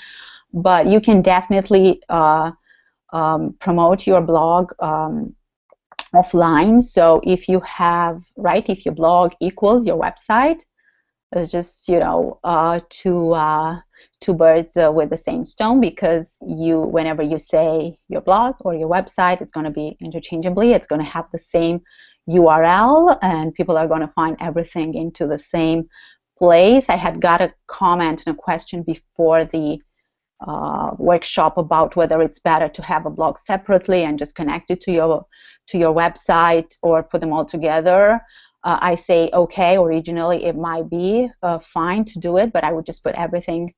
but you can definitely promote your blog offline. So if you have, if your blog equals your website, it's just, two birds with the same stone, because whenever you say your blog or your website, it's going to be interchangeably. It's going to have the same URL, and people are going to find everything into the same place. I had got a comment and a question before the workshop about whether it's better to have a blog separately and just connect it to your website or put them all together. I say, okay, originally it might be fine to do it, but I would just put everything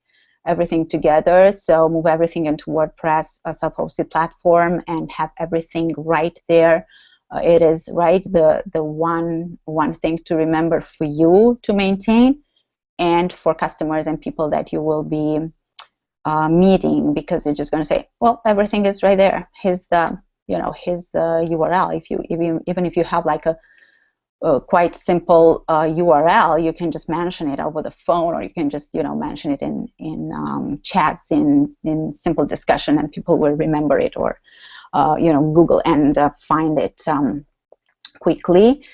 together. So move everything into WordPress, a self-hosted platform, and have everything right there. It is right the one thing to remember for you to maintain, and for customers and people that you will be meeting, because you're just going to say, well, everything is right there. Here's the URL. Even if you have like a quite simple URL, you can just mention it over the phone, or you can just mention it in chats, in simple discussion, and people will remember it, or Google and find it quickly.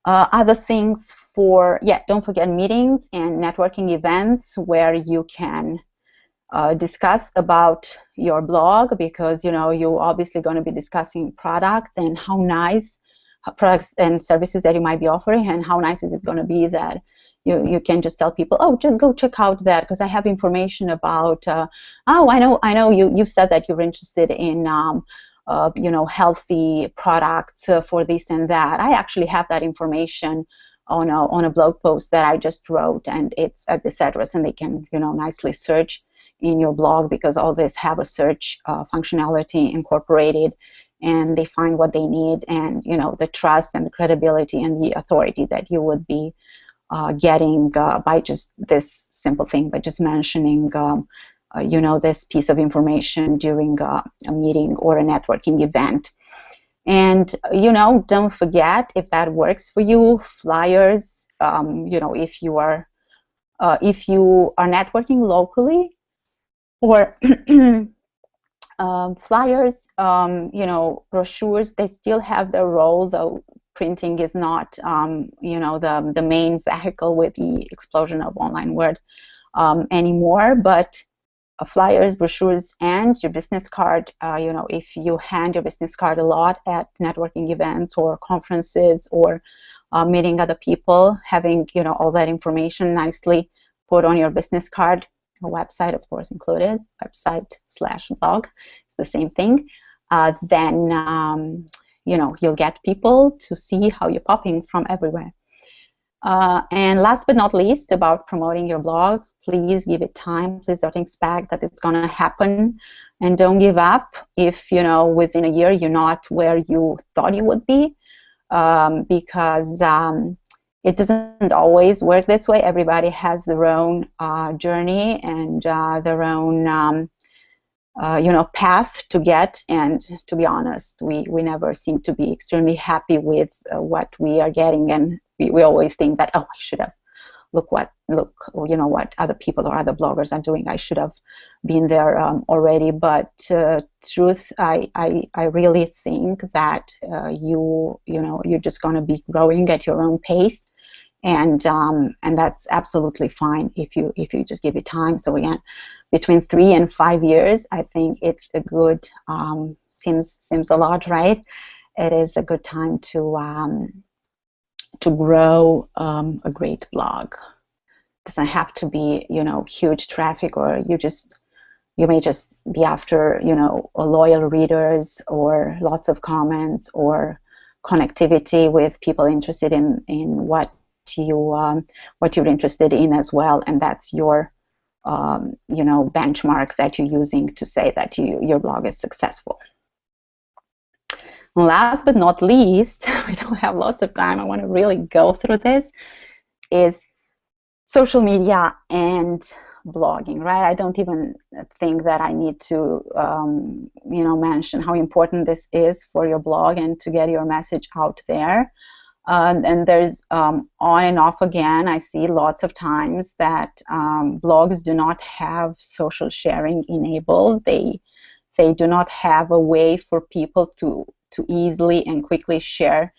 Other things don't forget meetings and networking events where you can discuss about your blog, because you're obviously going to be discussing products and products and services that you might be offering, and how nice it is going to be that you can just tell people, oh, just go check out that, because I have information about I know you said that you're interested in healthy products for this and that. I actually have that information on a blog post that I just wrote, and it's at this address, and they can nicely search in your blog, because all this have a search functionality incorporated, and they find what they need, and the trust and the credibility and the authority that you would be getting by just this simple thing, by just mentioning this piece of information during a meeting or a networking event. And don't forget, if that works for you, flyers. If you are networking locally, or flyers, brochures, they still have their role, though printing is not the main vehicle with the explosion of online word anymore. But flyers, brochures, and your business card, if you hand your business card a lot at networking events or conferences, or meeting other people, having all that information nicely put on your business card, a website of course included, website/blog, it's the same thing, then you'll get people to see how you're popping from everywhere. And last but not least, about promoting your blog, please give it time. Please don't expect that it's going to happen, and don't give up if within a year you're not where you thought you would be, because it doesn't always work this way. Everybody has their own journey and their own path to get. And to be honest, we never seem to be extremely happy with what we are getting, and we always think that, oh, I should have look what other people or other bloggers are doing. I should have been there already. But truth, I really think that you're just going to be growing at your own pace, and that's absolutely fine if you just give it time. So again, between 3 and 5 years, I think it's a good seems a lot, right? It is a good time to grow a great blog. It doesn't have to be huge traffic, or you may just be after loyal readers, or lots of comments, or connectivity with people interested in what you're interested in as well, and that's your benchmark that you're using to say that your blog is successful. Last but not least, we don't have lots of time, I want to really go through this, is social media and blogging, right? I don't even think that I need to mention how important this is for your blog and to get your message out there. And there's on and off again, I see lots of times that blogs do not have social sharing enabled. They do not have a way for people to easily and quickly share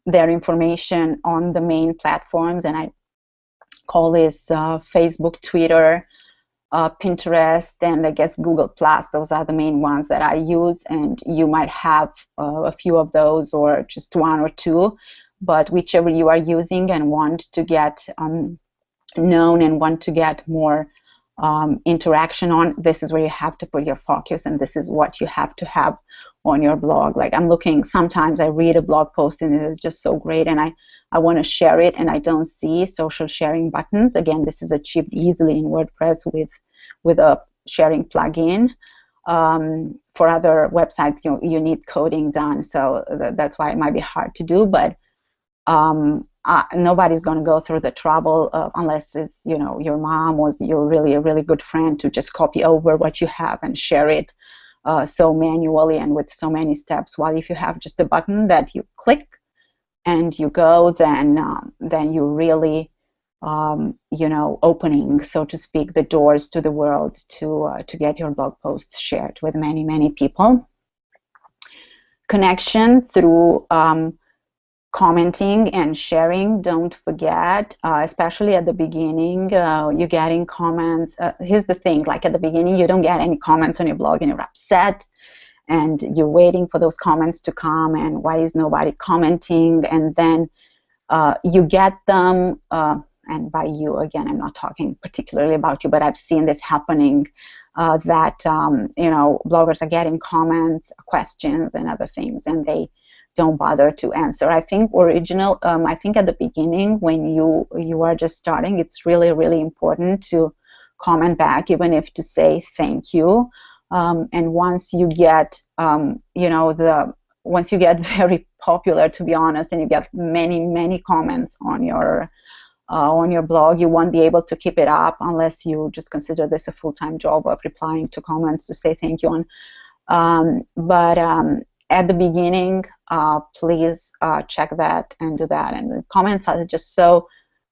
their information on the main platforms, and I call this Facebook, Twitter, Pinterest, and I guess Google+. Those are the main ones that I use, and you might have a few of those, or just 1 or 2, but whichever you are using and want to get known and want to get more interaction on, this is where you have to put your focus, and this is what you have to have on your blog. Like, I'm looking, sometimes I read a blog post and it is just so great, and I want to share it, and I don't see social sharing buttons. Again, this is achieved easily in WordPress with a sharing plugin. For other websites, you need coding done, so that's why it might be hard to do. But nobody's going to go through the trouble unless it's, you know, your mom or you're really a really good friend, to just copy over what you have and share it so manually and with so many steps. While if you have just a button that you click and you go, then you really you know, opening, so to speak, the doors to the world to get your blog posts shared with many people. Connection through commenting and sharing, don't forget, especially at the beginning, you're getting comments. Here's the thing, like at the beginning, you don't get any comments on your blog and you're upset, and you're waiting for those comments to come, and why is nobody commenting? And then you get them, and by you, again, I'm not talking particularly about you, but I've seen this happening, that you know, bloggers are getting comments, questions, and other things, and they don't bother to answer. I think I think at the beginning, when you are just starting, it's really important to comment back, even if to say thank you. And once you get, you know, once you get very popular, to be honest, and you get many comments on your blog, you won't be able to keep it up unless you just consider this a full-time job of replying to comments to say thank you on. But at the beginning, please check that and do that. And the comments are just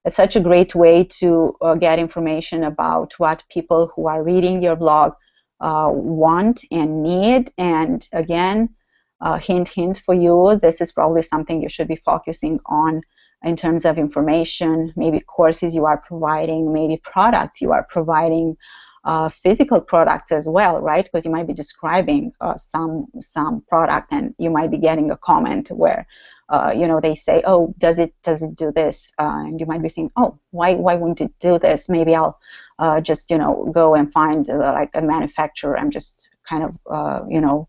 it's such a great way to get information about what people who are reading your blog want and need. And again, hint for you, this is probably something you should be focusing on in terms of information, maybe courses you are providing, maybe products you are providing, physical products as well, right? Because you might be describing some product, and you might be getting a comment where you know, they say, oh, does it do this? And you might be thinking, oh, why wouldn't it do this? Maybe I'll just, you know, go and find like a manufacturer. I'm just kind of you know,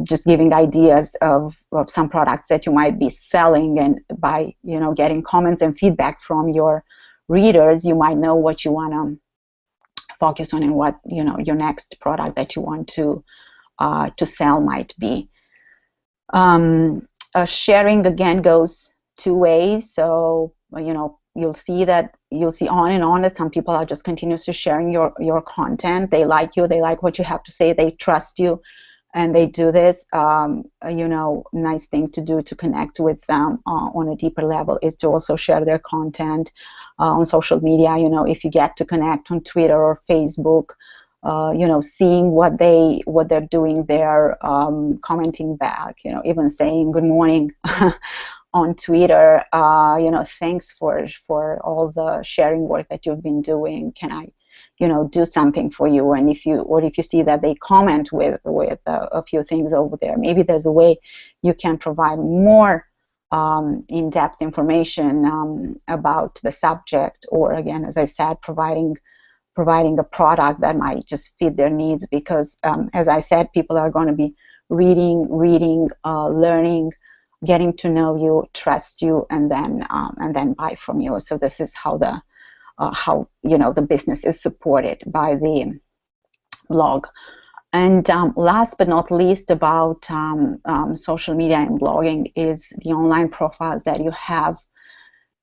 just giving ideas of some products that you might be selling, and by, you know, getting comments and feedback from your readers, you might know what you want to focus on and what, you know, your next product that you want to sell might be. Sharing again goes two ways. So, you know, you'll see on and on that some people are just continuously sharing your content. They like you, they like what you have to say, they trust you, and they do this. You know, nice thing to do to connect with them on a deeper level is to also share their content on social media. You know, if you get to connect on Twitter or Facebook, you know, seeing what they're doing there, commenting back, you know, even saying good morning on Twitter, you know, thanks for all the sharing work that you've been doing. Can I, you know, do something for you? And if you see that they comment with a few things over there, maybe there's a way you can provide more in-depth information about the subject, or again, as I said, providing a product that might just fit their needs, because as I said, people are going to be reading, learning, getting to know you, trust you, and then buy from you. So this is how you know, the business is supported by the blog. And last but not least about social media and blogging is the online profiles that you have,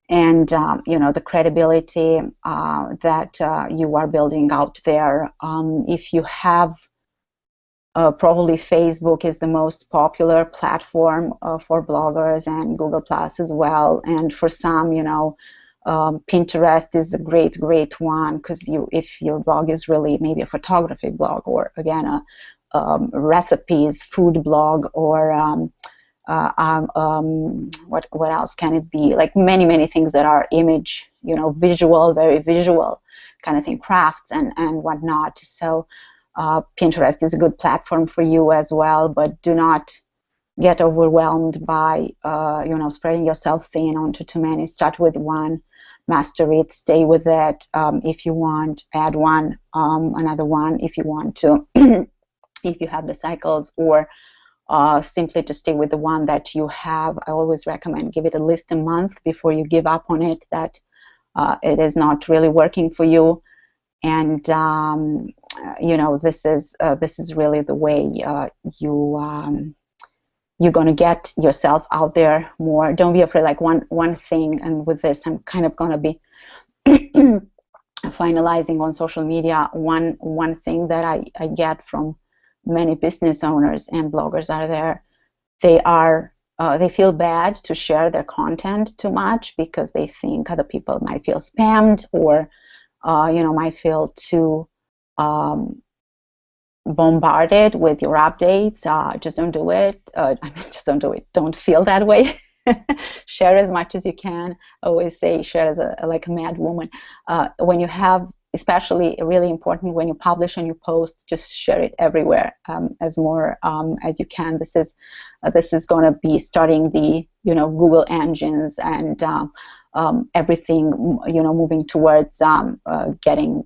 and you know, the credibility that you are building out there. If you have probably Facebook is the most popular platform for bloggers, and Google Plus as well. And for some, you know, Pinterest is a great one, because if your blog is really maybe a photography blog, or again a recipes food blog, or what else can it be? Like many things that are image, you know, visual, very visual kind of thing, crafts and whatnot. So Pinterest is a good platform for you as well, but do not get overwhelmed by spreading yourself thin onto too many. Start with one, master it, stay with it. If you want, add one, another one if you want to, if you have the cycles, or simply to stay with the one that you have. I always recommend give it at least a month before you give up on it, that it is not really working for you. And this is really the way you're going to get yourself out there more. Don't be afraid. Like one thing, and with this I'm kind of going to be finalizing on social media. One thing that I get from many business owners and bloggers out there, they feel bad to share their content too much because they think other people might feel spammed, or might feel too bombarded with your updates. Just don't do it. Just don't do it. Don't feel that way. Share as much as you can. I always say share as like a mad woman. When you have, especially really important, when you publish and you post, just share it everywhere as more as you can. This is going to be starting the Google engines and everything moving towards letting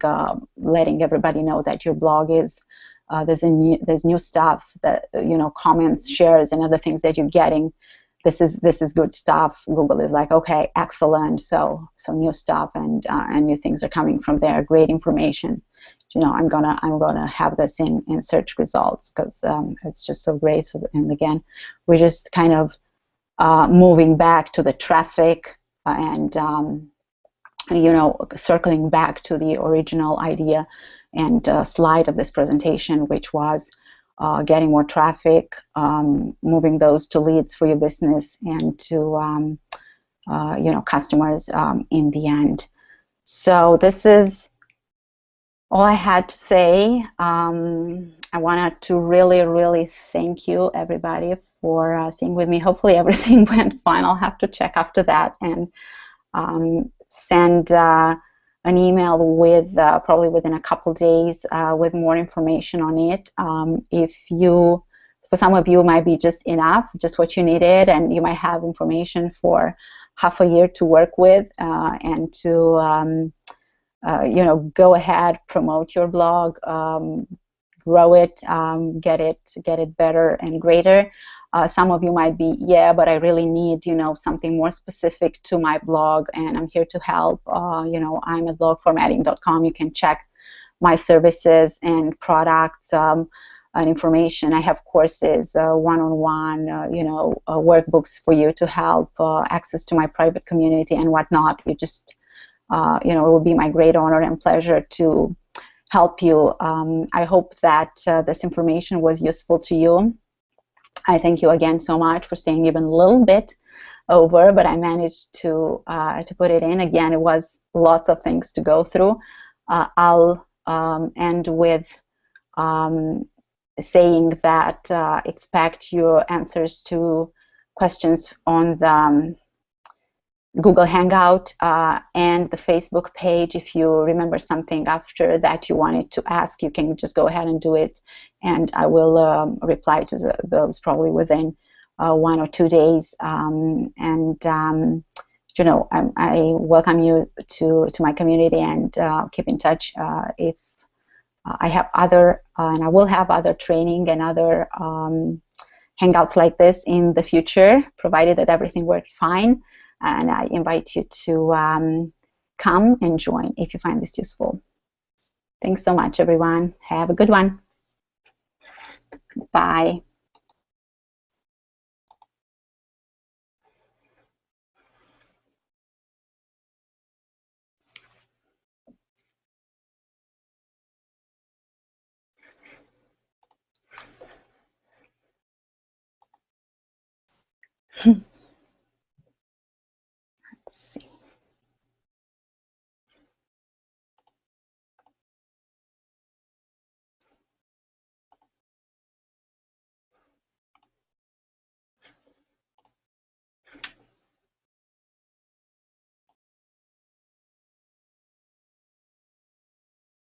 everybody know that your blog is there's new stuff, that comments, shares, and other things that you're getting. This is good stuff. Google is like, okay, excellent. So new stuff and new things are coming from there. Great information. I'm gonna have this in search results because it's just so great. So, and again, we're just kind of moving back to the traffic and circling back to the original idea and slide of this presentation, which was getting more traffic, moving those to leads for your business and to customers in the end. So this is all I had to say. I wanted to really thank you, everybody, for staying with me. Hopefully everything went fine. I'll have to check after that and send an email with probably within a couple days with more information on it. For some of you, it might be just enough, just what you needed, and you might have information for half a year to work with and to go ahead, promote your blog, grow it, get it better and greater. Some of you might be, yeah, but I really need, something more specific to my blog, and I'm here to help. I'm at blogformatting.com. You can check my services and products and information. I have courses, one-on-one, workbooks for you to help, access to my private community and whatnot. You just, it will be my great honor and pleasure to help you. I hope that this information was useful to you. I thank you again so much for staying even a little bit over, but I managed to put it in. Again, it was lots of things to go through. I'll end with saying that expect your answers to questions on the Google Hangout and the Facebook page. If you remember something after that you wanted to ask, you can just go ahead and do it, and I will reply to those probably within 1 or 2 days. I welcome you to my community, and keep in touch. If I have other, and I will have other training and other Hangouts like this in the future, provided that everything worked fine. And I invite you to come and join if you find this useful. Thanks so much, everyone. Have a good one. Bye.